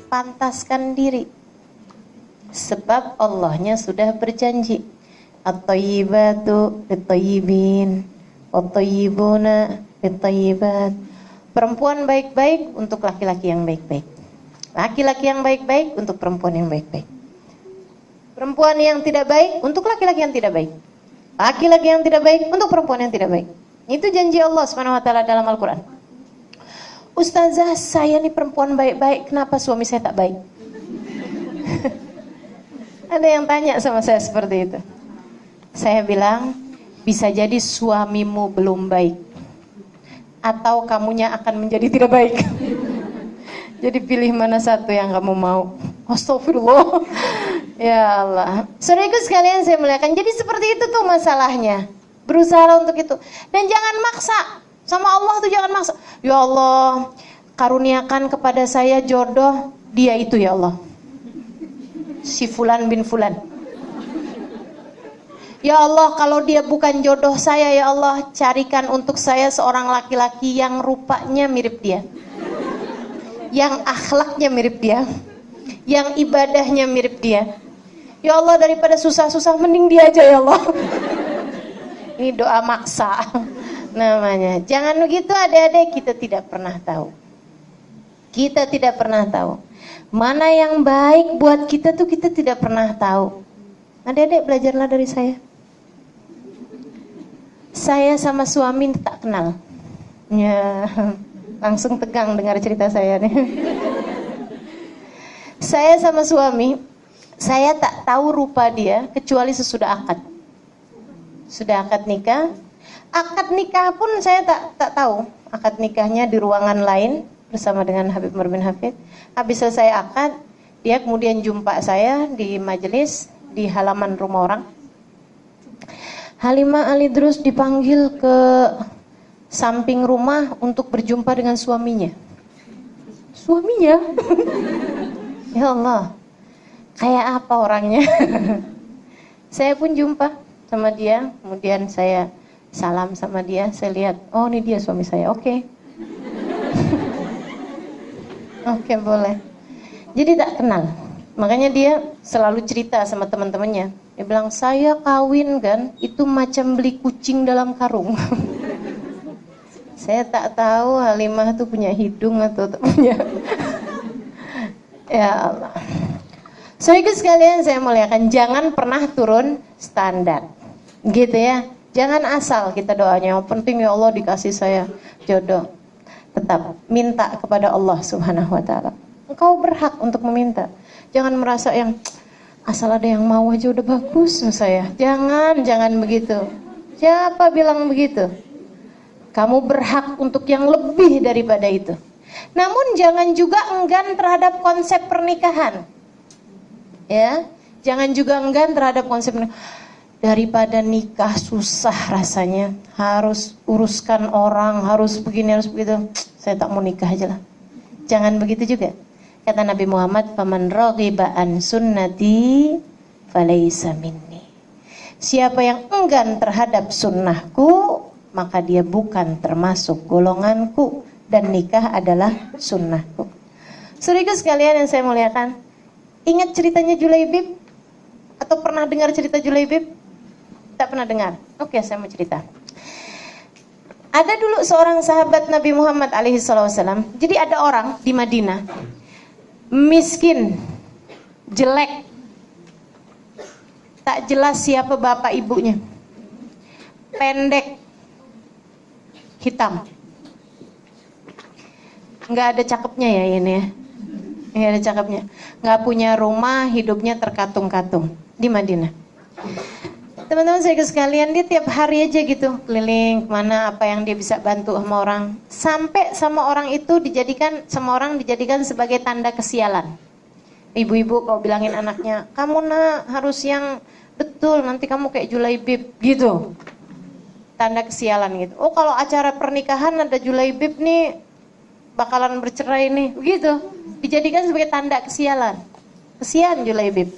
pantaskan diri. Sebab Allahnya sudah berjanji, at-thayyibatu lit-thayyibin, wat-thayyibuna lit-thayyibat. Perempuan baik-baik untuk laki-laki yang baik-baik. Laki-laki yang baik-baik untuk perempuan yang baik-baik. Perempuan yang tidak baik untuk laki-laki yang tidak baik. Laki-laki yang tidak baik untuk perempuan yang tidak baik. Itu janji Allah Subhanahu wa taala dalam Al-Qur'an. Ustazah, saya nih perempuan baik-baik, kenapa suami saya tak baik? Ada yang tanya sama saya seperti itu. Saya bilang, bisa jadi suamimu belum baik, atau kamunya akan menjadi tidak baik. Jadi pilih mana satu yang kamu mau. Astagfirullah. Ya Allah. Saudaraku sekalian saya muliakan. Jadi seperti itu tuh masalahnya. Berusaha untuk itu. Dan jangan maksa. Sama Allah tuh jangan maksa. Ya Allah, karuniakan kepada saya jodoh dia itu ya Allah. Si Fulan bin Fulan. Ya Allah, kalau dia bukan jodoh saya, ya Allah, carikan untuk saya seorang laki-laki yang rupanya mirip dia, yang akhlaknya mirip dia, yang ibadahnya mirip dia. Ya Allah, daripada susah-susah mending dia aja ya Allah. Ini doa maksa namanya. Jangan begitu adik-adik, kita tidak pernah tahu. Kita tidak pernah tahu. Mana yang baik buat kita tuh kita tidak pernah tahu. Adik-adik belajarlah dari saya. Saya sama suami tak kenal. Ya, langsung tegang dengar cerita saya nih. Saya sama suami, saya tak tahu rupa dia kecuali sesudah akad. Sudah akad nikah. Akad nikah pun saya tak tahu. Akad nikahnya di ruangan lain bersama dengan Habib Umar bin Hafid. Habis selesai akad, dia kemudian jumpa saya di majelis di halaman rumah orang. Halimah Ali Drus dipanggil ke samping rumah untuk berjumpa dengan suaminya. Suaminya? Ya Allah, kayak apa orangnya? Saya pun jumpa sama dia, kemudian saya salam sama dia, saya lihat, oh ini dia suami saya, oke. Oke, boleh. Jadi tak kenal. Makanya dia selalu cerita sama teman-temannya. Dia bilang, saya kawin kan, itu macam beli kucing dalam karung. Saya tak tahu Halimah tuh punya hidung atau tak punya. Ya Allah. Saudara sekalian saya muliakan, jangan pernah turun standar. Gitu ya. Jangan asal kita doanya, yang penting ya Allah dikasih saya jodoh. Tetap minta kepada Allah Subhanahu wa taala. Engkau berhak untuk meminta. Jangan merasa yang asal ada yang mau aja udah bagus saya. Jangan begitu. Siapa bilang begitu? Kamu berhak untuk yang lebih daripada itu. Namun jangan juga enggan terhadap konsep pernikahan. Ya, jangan juga enggan terhadap konsep pernikahan. Daripada nikah susah rasanya, harus uruskan orang, harus begini, harus begitu. Saya tak mau nikah aja lah. Jangan begitu juga. Kata Nabi Muhammad, "Faman raghiba an sunnati falaysa minni." Siapa yang enggan terhadap sunnahku, maka dia bukan termasuk golonganku, dan nikah adalah sunnahku. Saudaraku sekalian yang saya muliakan, ingat ceritanya Julaibib? Atau pernah dengar cerita Julaibib? Tak pernah dengar? Oke, saya mau cerita. Ada dulu seorang sahabat Nabi Muhammad alaihissalam. Jadi ada orang di Madinah, miskin, jelek, tak jelas siapa bapak ibunya, pendek, hitam, nggak ada cakepnya ya ini ya, nggak ada cakepnya, nggak punya rumah, hidupnya terkatung-katung di Madinah. Teman-teman saya sekalian, dia tiap hari aja gitu keliling kemana, apa yang dia bisa bantu sama orang, sampai sama orang itu dijadikan sebagai tanda kesialan. Ibu-ibu kalau bilangin anaknya, kamu nak harus yang betul, nanti kamu kayak Julaibib gitu, tanda kesialan gitu. Oh kalau acara pernikahan ada Julaibib nih bakalan bercerai nih, begitu, dijadikan sebagai tanda kesialan. Kesian Julaibib,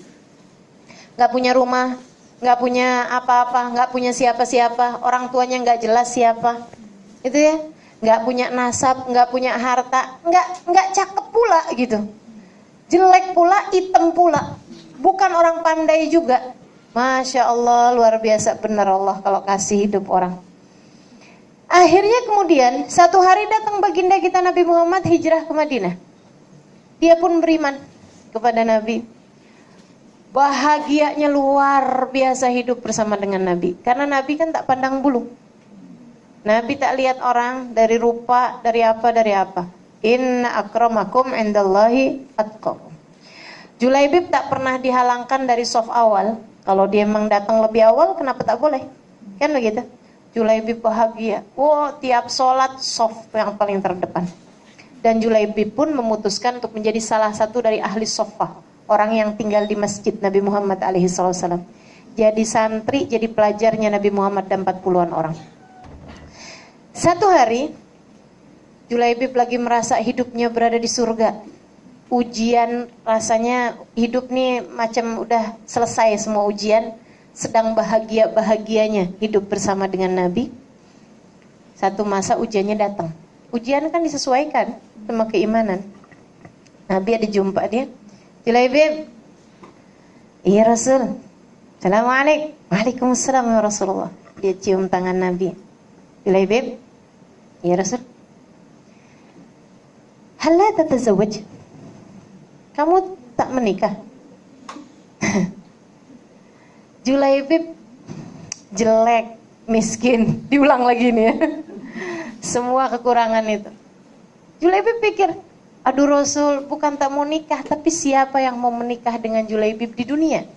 nggak punya rumah, nggak punya apa-apa, nggak punya siapa-siapa, orang tuanya nggak jelas siapa, itu ya, nggak punya nasab, nggak punya harta, nggak cakep pula gitu. jelek pula, hitam pula, bukan orang pandai juga. Masya Allah, luar biasa benar Allah kalau kasih hidup orang. Akhirnya kemudian satu hari datang baginda kita Nabi Muhammad hijrah ke Madinah. Dia pun beriman kepada Nabi. Bahagianya luar biasa hidup bersama dengan Nabi. Karena Nabi kan tak pandang bulu. Nabi tak lihat orang dari rupa, dari apa. Inna akramakum indallahi atqakum. Julaibib tak pernah dihalangkan dari saf awal. Kalau dia memang datang lebih awal, kenapa tak boleh? Kan begitu. Julaibib bahagia. Tiap sholat saf yang paling terdepan. Dan Julaibib pun memutuskan untuk menjadi salah satu dari ahli soffah, orang yang tinggal di masjid Nabi Muhammad alaihissalam. Jadi santri, jadi pelajarnya Nabi Muhammad dan 40-an orang. Satu hari Julaibib lagi merasa hidupnya berada di surga. Ujian, rasanya hidup nih macam udah selesai semua ujian, sedang bahagianya hidup bersama dengan Nabi. Satu masa ujiannya datang. Ujian kan disesuaikan sama keimanan. Nabi ada jumpa dia. Julaibib, iya Rasul. Assalamualaikum. Waalaikumsalam ya Rasulullah. Dia cium tangan Nabi. Julaibib, iya Rasul. Hal la tatazawwaj? Kamu tak menikah? Julaibib jelek, miskin, diulang lagi nih ya. Semua kekurangan itu. Julaibib pikir, aduh Rasul, bukan tak mau nikah, tapi siapa yang mau menikah dengan Julaibib di dunia?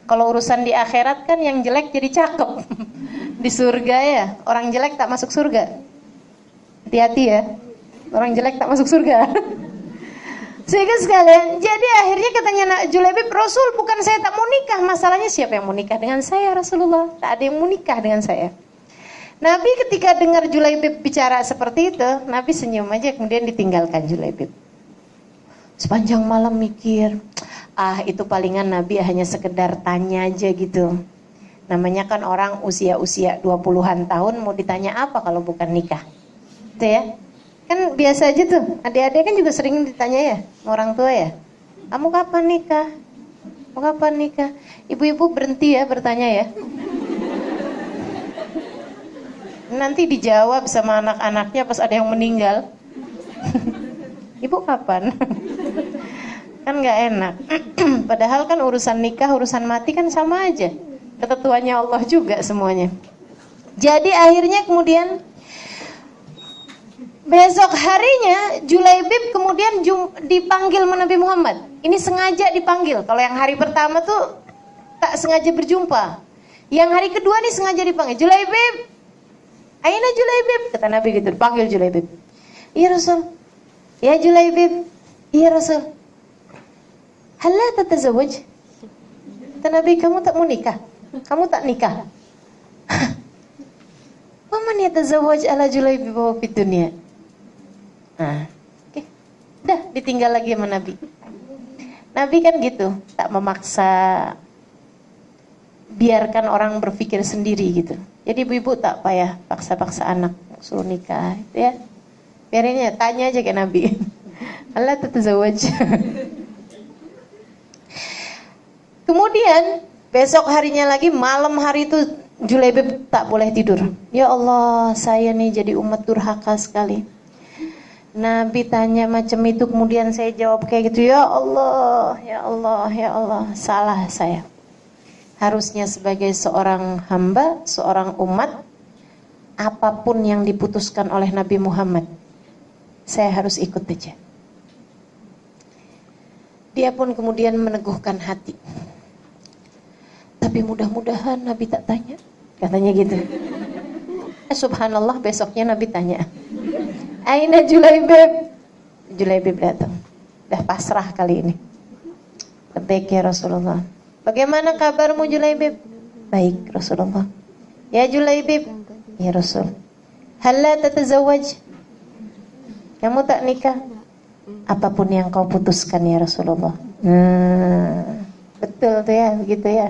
Kalau urusan di akhirat kan yang jelek jadi cakep. Di surga ya, orang jelek tak masuk surga. Hati-hati ya, orang jelek tak masuk surga. Sehingga sekalian, jadi akhirnya katanya Julaibib, Rasul bukan saya tak mau nikah, masalahnya siapa yang mau nikah dengan saya Rasulullah? Tak ada yang mau nikah dengan saya. Nabi ketika dengar Julaibib bicara seperti itu, Nabi senyum aja kemudian ditinggalkan Julaibib. Sepanjang malam mikir, itu palingan Nabi hanya sekedar tanya aja gitu. Namanya kan orang usia-usia 20-an tahun mau ditanya apa kalau bukan nikah. Itu ya. Kan biasa aja tuh, adik-adik kan juga sering ditanya ya, sama orang tua ya. Kamu kapan nikah? Kamu kapan nikah? Ibu-ibu berhenti ya bertanya ya. Nanti dijawab sama anak-anaknya pas ada yang meninggal. Ibu kapan? Kan gak enak. Padahal kan urusan nikah, urusan mati kan sama aja. Ketentuannya Allah juga semuanya. Jadi akhirnya kemudian besok harinya Julaibib kemudian dipanggil sama Nabi Muhammad. Ini sengaja dipanggil. Kalau yang hari pertama tuh tak sengaja berjumpa. Yang hari kedua nih sengaja dipanggil. Julaibib, aina Julaibib? Kata Nabi gitu, panggil Julaibib. Iya Rasul. Ya Julaibib. Iya Rasul. Hal la tatazawwaj? Kata Nabi, kamu tak mau nikah? Kamu tak nikah? Wa man yatazawwaj ala Julaibib wa fid dunya? Oke. Dah ditinggal lagi sama Nabi. Nabi kan gitu, tak memaksa, biarkan orang berpikir sendiri gitu. Jadi ibu-ibu tak payah paksa-paksa anak suruh nikah, gitu ya. Biarin ya, tanya aja ke Nabi. Allah tatazawwaj. Kemudian besok harinya lagi, malam hari itu Julaibib tak boleh tidur. Ya Allah, saya nih jadi umat durhaka sekali. Nabi tanya macam itu, kemudian saya jawab kayak gitu. Ya Allah, ya Allah, ya Allah, salah saya. Harusnya sebagai seorang hamba, seorang umat, apapun yang diputuskan oleh Nabi Muhammad, saya harus ikut aja. Dia pun kemudian meneguhkan hati. Tapi mudah-mudahan Nabi tak tanya, katanya gitu. Subhanallah, besoknya Nabi tanya, aina Julaibib? Julaibib datang. Dah pasrah kali ini. Baik ya Rasulullah. Bagaimana kabarmu Julaibib? Baik Rasulullah. Ya Julaibib. Ya Rasul. Hal la tatazawwaj? Kamu tak nikah? Apapun yang kau putuskan ya Rasulullah. Betul tuh ya, begitu ya.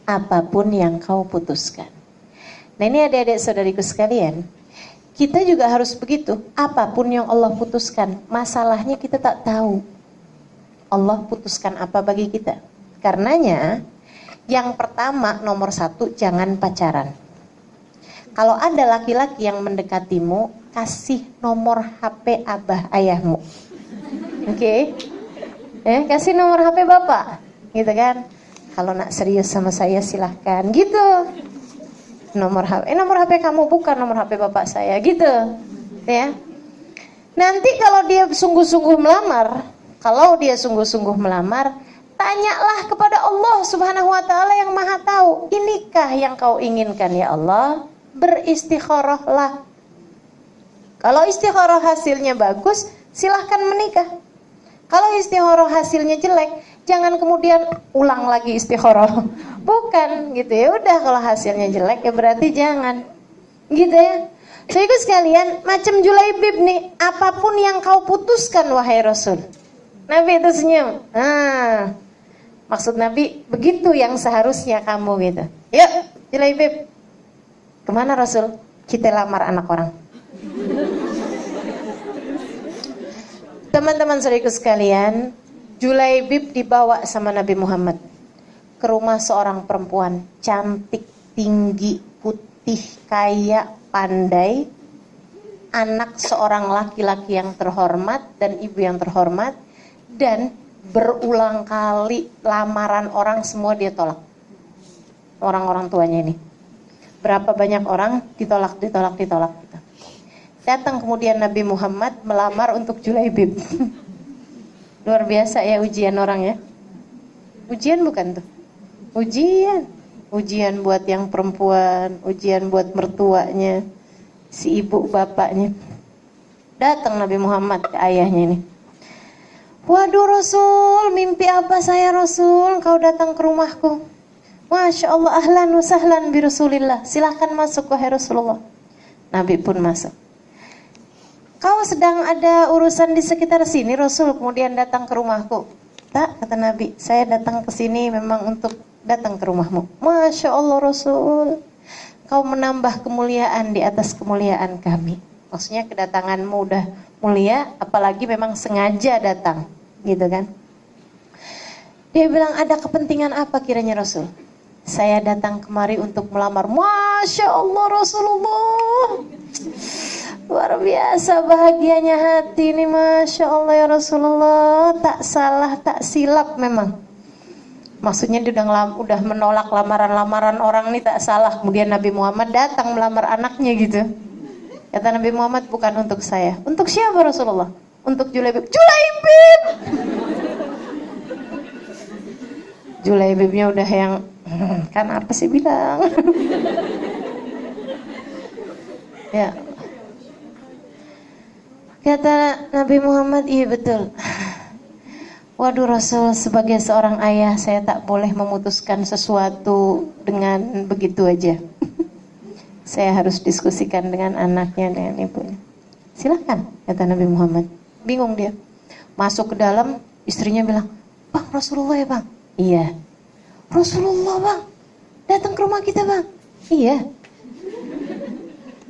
Apapun yang kau putuskan. Nah ini adik-adik saudariku sekalian, kita juga harus begitu. Apapun yang Allah putuskan, masalahnya kita tak tahu. Allah putuskan apa bagi kita. Karenanya, yang pertama nomor 1, jangan pacaran. Kalau ada laki-laki yang mendekatimu, kasih nomor HP abah ayahmu. Oke? Kasih nomor HP bapak, gitu kan? Kalau nak serius sama saya silahkan, gitu. Nomor HP kamu bukan nomor HP bapak saya, gitu. Ya. Nanti kalau dia sungguh-sungguh melamar, tanyalah kepada Allah Subhanahu wa taala yang Maha tahu, inikah yang kau inginkan ya Allah? Beristikharahlah. Kalau istikharah hasilnya bagus, silahkan menikah. Kalau istikharah hasilnya jelek, jangan kemudian ulang lagi istikharah. Bukan gitu ya. Udah kalau hasilnya jelek ya berarti jangan. Gitu ya. Saudaraku sekalian, macam Julaibib nih, apapun yang kau putuskan wahai Rasul. Nabi itu senyum. Maksud Nabi begitu yang seharusnya kamu gitu. Yuk, Julaibib. Kemana Rasul? Kita lamar anak orang. Teman-teman saudaraku sekalian, Julaibib dibawa sama Nabi Muhammad ke rumah seorang perempuan cantik, tinggi, putih, kaya, pandai, anak seorang laki-laki yang terhormat dan ibu yang terhormat, dan berulang kali lamaran orang semua dia tolak. Orang-orang tuanya ini. Berapa banyak orang ditolak. Datang kemudian Nabi Muhammad melamar untuk Julaibib. Luar biasa ya ujian orang ya. Ujian bukan tuh? Ujian buat yang perempuan, ujian buat mertuanya, si ibu bapaknya. Datang Nabi Muhammad ke ayahnya ini. Waduh Rasul, mimpi apa saya Rasul? Kau datang ke rumahku. Masya Allah, ahlan wa sahlan bi Rasulillah. Silahkan masuk wahai Rasulullah. Nabi pun masuk. Kau sedang ada urusan di sekitar sini Rasul, kemudian datang ke rumahku. Tak, kata Nabi, saya datang ke sini memang untuk datang ke rumahmu. Masya Allah Rasul, kau menambah kemuliaan di atas kemuliaan kami. Maksudnya kedatanganmu udah mulia, apalagi memang sengaja datang, gitu kan? Dia bilang, ada kepentingan apa kiranya Rasul? Saya datang kemari untuk melamar. Masya Allah Rasulullah, luar biasa bahagianya hati ini. Masya Allah ya Rasulullah, tak salah tak silap memang. Maksudnya dia udah menolak lamaran-lamaran orang ini tak salah. Kemudian Nabi Muhammad datang melamar anaknya gitu. Kata Nabi Muhammad, bukan untuk saya. Untuk siapa Rasulullah? Untuk Julaibib. Julaibib! Julaibibnya udah yang kan apa sih bilang? Ya. Kata Nabi Muhammad, iya betul. Waduh Rasul, sebagai seorang ayah saya tak boleh memutuskan sesuatu dengan begitu aja. Saya harus diskusikan dengan anaknya, dengan ibunya. Silakan, kata Nabi Muhammad. Bingung dia. Masuk ke dalam, istrinya bilang, Bang Rasulullah ya bang? Iya. Rasulullah bang, datang ke rumah kita bang? Iya.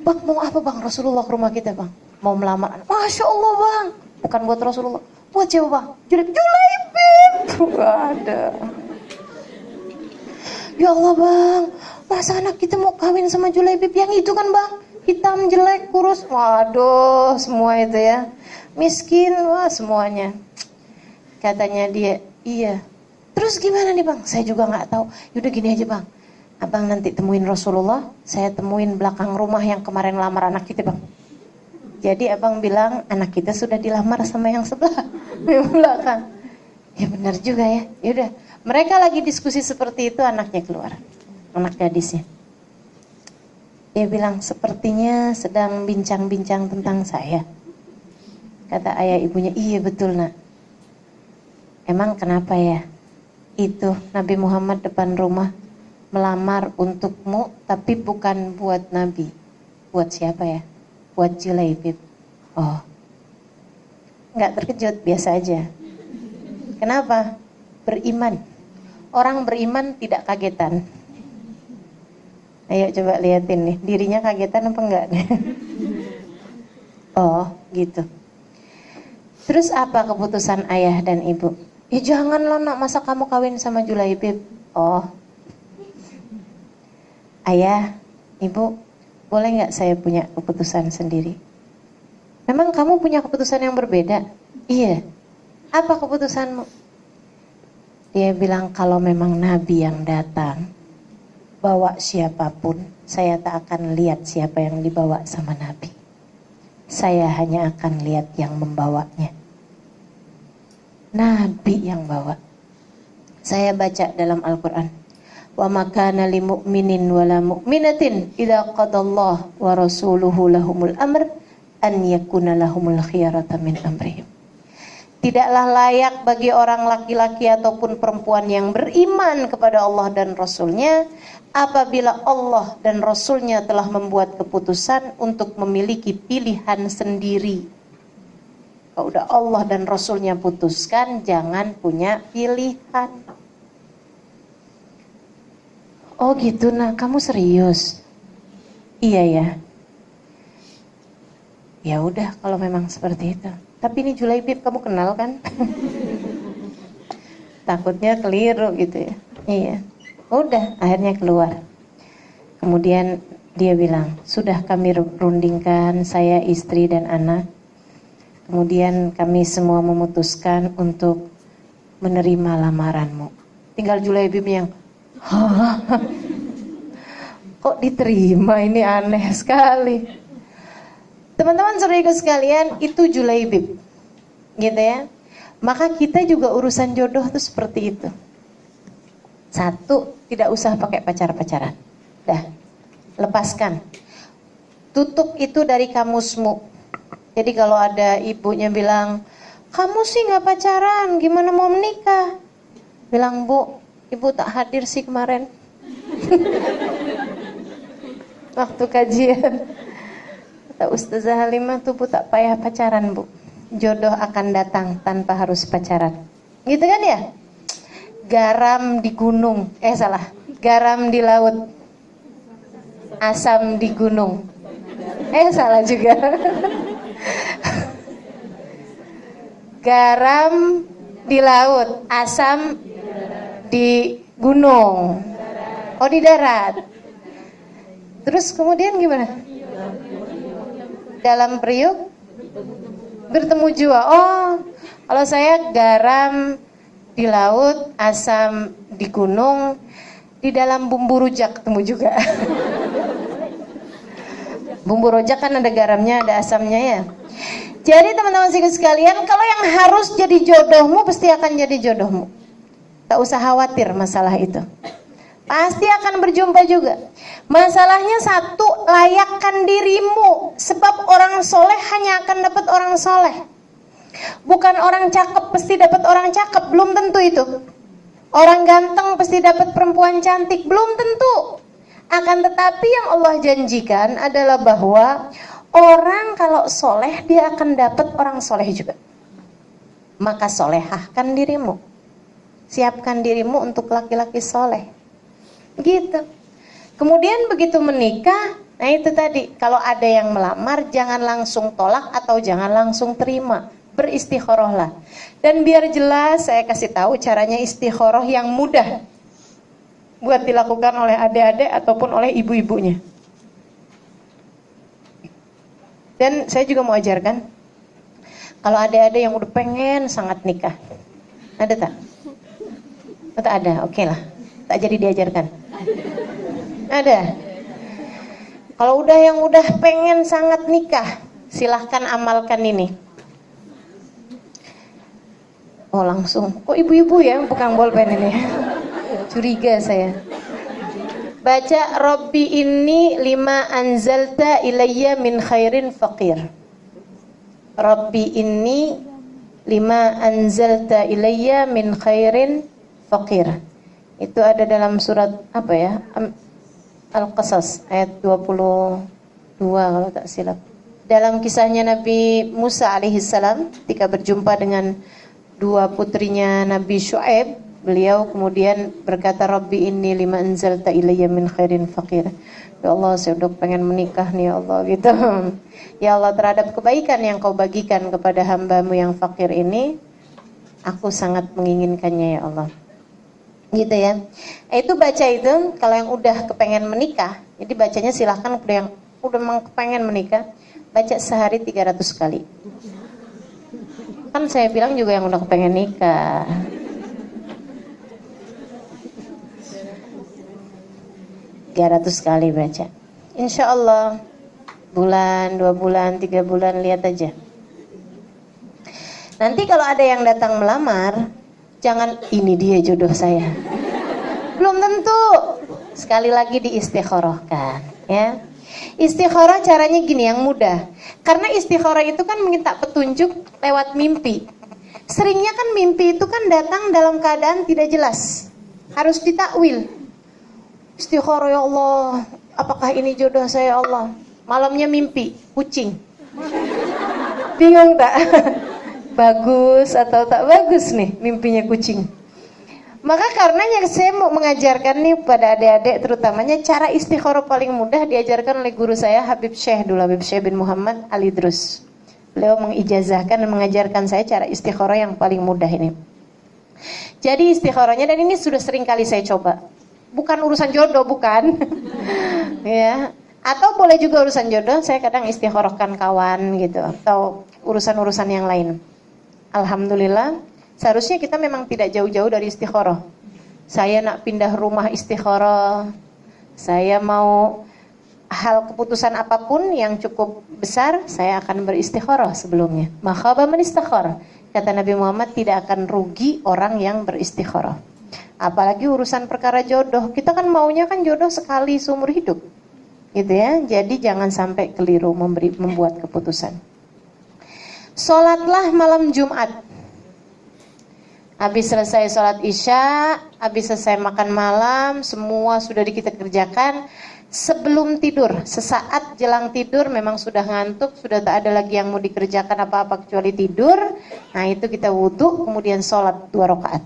Bang mau apa bang Rasulullah ke rumah kita bang? Mau melamar anak. Masya Allah bang, bukan buat Rasulullah. Buat siapa bang? Julaibib. Gak ada. Ya Allah bang, masa anak kita mau kawin sama Julaibib yang itu kan bang? Hitam, jelek, kurus. Waduh, semua itu ya. Miskin, wah semuanya. Katanya dia, iya. Terus gimana nih bang? Saya juga gak tahu. Yaudah gini aja bang, abang nanti temuin Rasulullah, saya temuin belakang rumah yang kemarin lamar anak kita bang. Jadi abang bilang anak kita sudah dilamar sama yang sebelah, yang belakang. Ya benar juga ya. Yaudah, mereka lagi diskusi seperti itu, anaknya keluar, anak gadisnya. Dia bilang, sepertinya sedang bincang-bincang tentang saya. Kata ayah ibunya, iya betul nak. Emang kenapa ya? Itu Nabi Muhammad depan rumah melamar untukmu, tapi bukan buat Nabi. Buat siapa ya? Buat Julaibib. Oh, nggak terkejut, biasa aja. Kenapa? Beriman. Orang beriman tidak kagetan. Ayo coba liatin nih, dirinya kagetan apa enggak nih? Oh, gitu. Terus apa keputusan ayah dan ibu? Ya janganlah nak, masa kamu kawin sama Julaibib? Oh, ayah, ibu, boleh nggak saya punya keputusan sendiri? Memang kamu punya keputusan yang berbeda? Iya. Apa keputusanmu? Dia bilang, kalau memang Nabi yang datang, bawa siapapun, saya tak akan lihat siapa yang dibawa sama Nabi. Saya hanya akan lihat yang membawanya. Nabi yang bawa. Saya baca dalam Al-Quran, wa ma kana lil mu'minin wala mu'minatin idza qadallahu wa rasuluhu lahumul amr an yakuna lahumul khiyarata min amrihim. Tidaklah layak bagi orang laki-laki ataupun perempuan yang beriman kepada Allah dan Rasulnya apabila Allah dan Rasulnya telah membuat keputusan untuk memiliki pilihan sendiri. Kalau udah Allah dan Rasulnya putuskan, jangan punya pilihan. Oh gitu, nah kamu serius? Iya ya. Ya udah kalau memang seperti itu. Tapi ini Julaibib kamu kenal kan? Takutnya keliru gitu ya. Iya. Udah, akhirnya keluar. Kemudian dia bilang, sudah kami rundingkan, saya, istri dan anak. Kemudian kami semua memutuskan untuk menerima lamaranmu. Tinggal Julaibib yang, kok diterima, ini aneh sekali. Teman-teman saudaraku sekalian, itu Julaibib, gitu ya. Maka kita juga urusan jodoh tuh seperti itu. Satu, tidak usah pakai pacar-pacaran. Dah, lepaskan. Tutup itu dari kamusmu. Jadi kalau ada ibunya bilang, kamu sih nggak pacaran, gimana mau menikah? Bilang, Bu, ibu tak hadir sih kemarin. Waktu kajian. Kata Ustazah Halimah tuh, Bu, tak payah pacaran, Bu. Jodoh akan datang tanpa harus pacaran. Gitu kan ya? Garam di gunung, garam di laut, asam di gunung. Salah juga. Garam di laut, asam di gunung. Oh, di darat. Terus kemudian gimana? Dalam periuk bertemu jua. Oh, kalau saya garam di laut, asam di gunung, di dalam bumbu rujak ketemu juga. Bumbu rujak kan ada garamnya, ada asamnya ya. Jadi teman-teman sekalian, kalau yang harus jadi jodohmu pasti akan jadi jodohmu. Tak usah khawatir masalah itu. Pasti akan berjumpa juga. Masalahnya satu, layakkan dirimu. Sebab orang soleh hanya akan dapat orang soleh. Bukan orang cakep pasti dapat orang cakep, belum tentu itu. Orang ganteng pasti dapat perempuan cantik, belum tentu. Akan tetapi yang Allah janjikan adalah bahwa orang kalau soleh dia akan dapat orang soleh juga. Maka solehahkan dirimu. Siapkan dirimu untuk laki-laki soleh. Gitu. Kemudian begitu menikah, nah itu tadi, kalau ada yang melamar jangan langsung tolak atau jangan langsung terima, beristikharahlah. Dan biar jelas saya kasih tahu caranya istikharah yang mudah buat dilakukan oleh adik-adik ataupun oleh ibu-ibunya. Dan saya juga mau ajarkan, kalau adik-adik yang udah pengen sangat nikah, ada tak? Tak ada, oke lah, tak jadi diajarkan. Ada. Kalau udah yang udah pengen sangat nikah, silahkan amalkan ini. Oh langsung, kok ibu-ibu ya bukan bolpen ini? Curiga saya. Baca Rabbi inni lima anzalta ilayya min khairin faqir. Rabbi inni lima anzalta ilayya min khairin faqir. Itu ada dalam surat apa ya? Al-Qasas ayat 22 kalau tak silap. Dalam kisahnya Nabi Musa alaihissalam ketika berjumpa dengan dua putrinya Nabi Syuaib, beliau kemudian berkata, Rabbi inni lima anzalta ilayya min khairin faqir. Ya Allah, saya udah pengen menikah nih ya Allah gitu. Ya Allah, terhadap kebaikan yang kau bagikan kepada hambamu yang fakir ini, Aku sangat menginginkannya ya Allah. Gitu ya. Itu baca itu kalau yang udah kepengen menikah, jadi bacanya silahkan yang udah memang kepengen menikah, baca sehari 300 kali. Kan saya bilang juga yang udah kepengen nikah. Ratus kali baca. Insya Allah bulan, 2 bulan, 3 bulan lihat aja. Nanti kalau ada yang datang melamar, jangan ini dia jodoh saya. Belum tentu. Sekali lagi diistikharahkan, ya. Istikharah caranya gini yang mudah. Karena istikharah itu kan minta petunjuk lewat mimpi. Seringnya kan mimpi itu kan datang dalam keadaan tidak jelas. Harus ditakwil. Istikharah ya Allah, apakah ini jodoh saya ya Allah? Malamnya mimpi kucing. Bingung tak? Bagus atau tak bagus nih mimpinya kucing. Maka karenanya saya mau mengajarkan nih pada adik-adik terutamanya cara istikharah paling mudah diajarkan oleh guru saya Habib Syekh bin Muhammad Al-Idrus. Beliau mengijazahkan dan mengajarkan saya cara istikharah yang paling mudah ini. Jadi istikharahnya, dan ini sudah sering kali saya coba. Bukan urusan jodoh, bukan. Ya. Atau boleh juga urusan jodoh, saya kadang istikharahkan kawan gitu atau urusan-urusan yang lain. Alhamdulillah, seharusnya kita memang tidak jauh-jauh dari istikharah. Saya nak pindah rumah istikharah. Saya mau hal keputusan apapun yang cukup besar, saya akan beristikharah sebelumnya. Ma khaba man istakhara. Kata Nabi Muhammad, tidak akan rugi orang yang beristikharah. Apalagi urusan perkara jodoh. Kita kan maunya kan jodoh sekali seumur hidup. Gitu ya. Jadi jangan sampai keliru membuat keputusan. Sholatlah malam Jumat. Habis selesai sholat isya, habis selesai makan malam, semua sudah kita kerjakan. Sebelum tidur, sesaat jelang tidur memang sudah ngantuk, sudah tak ada lagi yang mau dikerjakan apa-apa kecuali tidur. Nah itu kita wudhu, kemudian sholat 2 rakaat.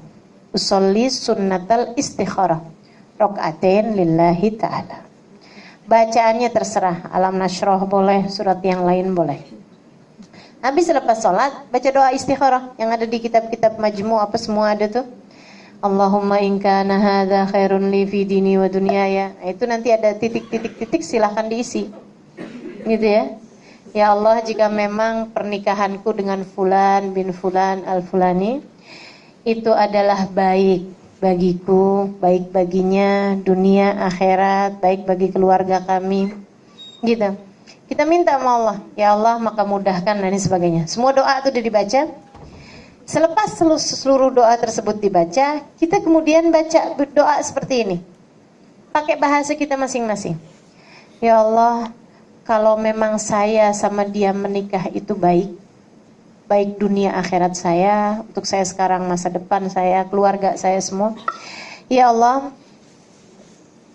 Usolli sunnatal istikharah, rakaatain lillahi ta'ala. Bacaannya terserah, alam nashrah boleh, surat yang lain boleh. Habis selepas sholat, baca doa istikharah yang ada di kitab-kitab majmu' apa semua ada tuh. Allahumma in kana hadza khairun li fi dini wa dunyaya. Nah, itu nanti ada titik-titik-titik, silahkan diisi. Gitu ya. Ya Allah, jika memang pernikahanku dengan fulan bin fulan al-fulani itu adalah baik bagiku, baik baginya dunia akhirat, baik bagi keluarga kami. Gitu. Kita minta sama Allah, ya Allah maka mudahkan dan sebagainya. Semua doa itu sudah dibaca. Selepas seluruh doa tersebut dibaca, kita kemudian baca doa seperti ini. Pakai bahasa kita masing-masing. Ya Allah, kalau memang saya sama dia menikah itu baik. Baik dunia akhirat saya, untuk saya sekarang, masa depan saya, keluarga saya semua. Ya Allah,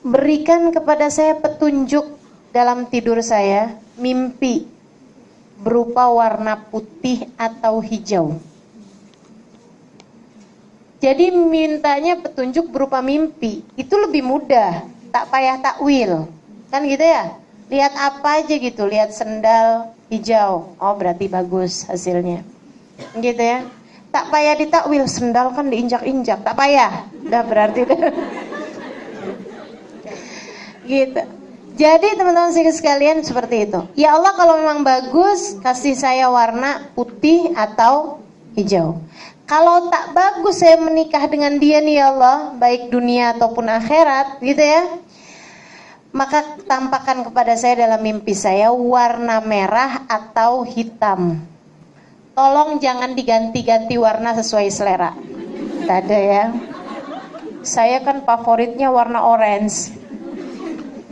berikan kepada saya petunjuk dalam tidur saya, mimpi berupa warna putih atau hijau. Jadi mintanya petunjuk berupa mimpi, itu lebih mudah, tak payah takwil. Kan gitu ya? Lihat apa aja gitu, lihat sendal hijau, oh berarti bagus hasilnya. Gitu ya. Tak payah ditakwil, sendal kan diinjak-injak, tak payah. Udah berarti udah. Gitu. Jadi teman-teman sekalian seperti itu. Ya Allah, kalau memang bagus, kasih saya warna putih atau hijau. Kalau tak bagus saya menikah dengan dia nih ya Allah, baik dunia ataupun akhirat, gitu ya. Maka tampakkan kepada saya dalam mimpi saya warna merah atau hitam. Tolong jangan diganti-ganti warna sesuai selera. Tak ada ya. Saya kan favoritnya warna orange.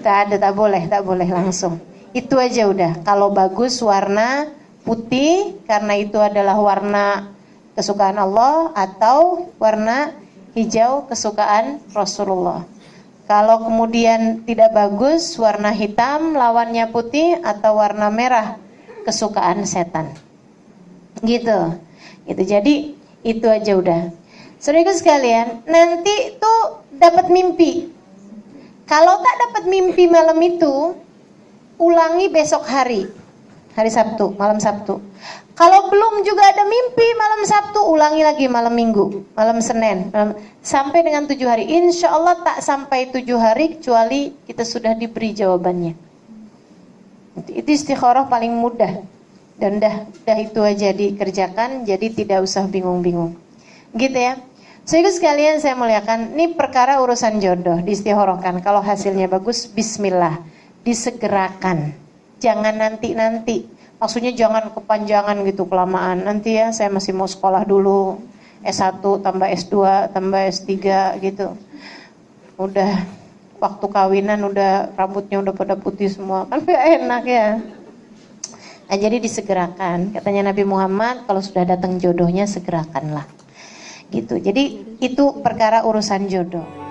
Tak ada, tak boleh langsung. Itu aja udah. Kalau bagus warna putih karena itu adalah warna kesukaan Allah, atau warna hijau kesukaan Rasulullah. Kalau kemudian tidak bagus, warna hitam lawannya putih, atau warna merah kesukaan setan. Gitu. Jadi itu aja udah. Saudara sekalian, nanti tuh dapat mimpi. Kalau tak dapat mimpi malam itu, ulangi besok hari. hari Sabtu, malam Sabtu. Kalau belum juga ada mimpi malam Sabtu, ulangi lagi malam Minggu, malam Senin, sampai dengan 7 hari. Insya Allah tak sampai 7 hari kecuali kita sudah diberi jawabannya. Itu istikharah paling mudah. Dan dah itu aja dikerjakan, jadi tidak usah bingung-bingung. Gitu ya. Saudara sekalian saya muliakan, ini perkara urusan jodoh, diistikharahkan. Kalau hasilnya bagus, bismillah, disegerakan. Jangan nanti-nanti. Maksudnya jangan kepanjangan gitu, kelamaan. Nanti ya saya masih mau sekolah dulu. S1 tambah S2 tambah S3 gitu. Udah waktu kawinan udah rambutnya udah pada putih semua. Kan gak enak ya. Nah, jadi disegerakan. Katanya Nabi Muhammad, kalau sudah datang jodohnya segerakanlah. Gitu. Jadi itu perkara urusan jodoh.